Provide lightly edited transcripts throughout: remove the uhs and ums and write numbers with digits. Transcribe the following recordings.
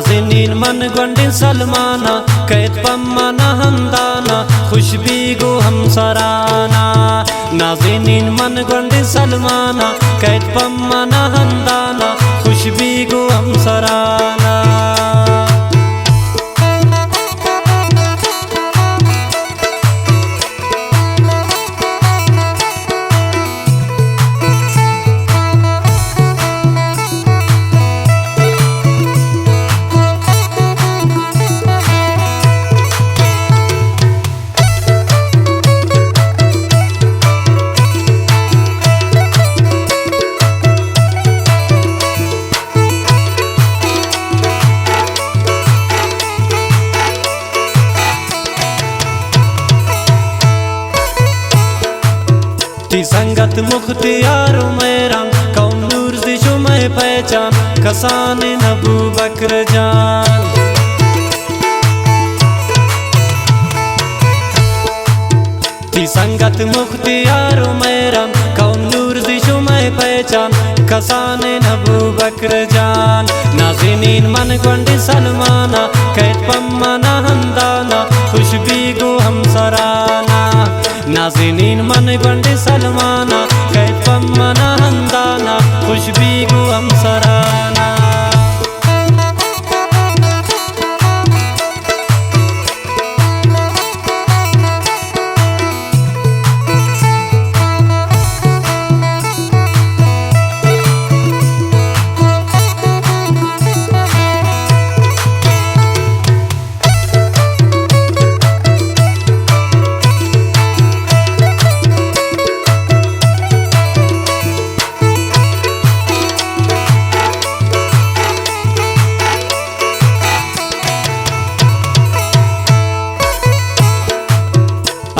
नाज़नीन मन गोंडिन सलमाना कैद पम्माना हमदाना खुशबी गो हम सराना। नाज़नीन मन गोंडिन सलमाना कैद पम्माना हमदाना खुशबी गो हम सराना। ती संगत मुख्तियार मेरा कौम नूर दिशो मैं पहचान कसान अबू बकर जान। ती संगत मुख्तियार मेरा कौम नूर दिशो मैं पहचान कसान अबू बकर जान। नाज़नीन मन गोंडिन सलमाना कैद पम्माना हमदाना खुशबी गो हम सराना। नाज़नीन मन गोंडिन सलमाना कैद पम्माना हमदाना खुशबी गो हम सराना।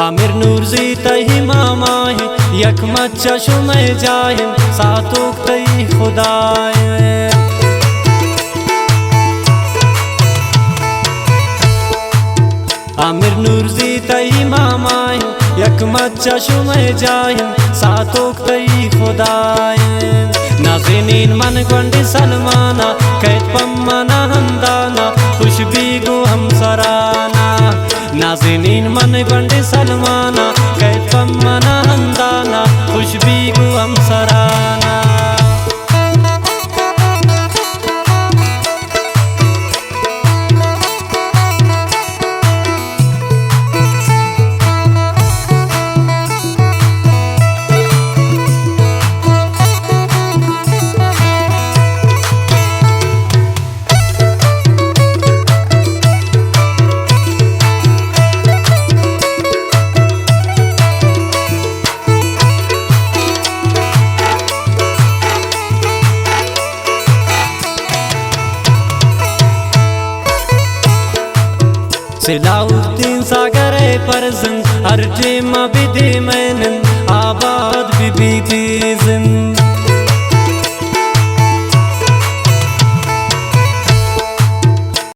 आमिर नूर जी तही मामा है यक मच्चा शुमे जाए सातोक तही खुदाए। आमिर नूर जी तही मामा है यक मच्चा शुमे जाए सातोक तही खुदाए। नाज़नीन मन गोंडिन सलमाना कैद पम्माना हमदाना खुशबी गो हम सराना। नाज़नीन मन गोंडिन सलमाना कैद पम्माना हमदाना खुशबी गो हम सराना। सलाउद्दीन सागर परजन हर टेमा बिदे मैनन आबाद भी बीती जिंद।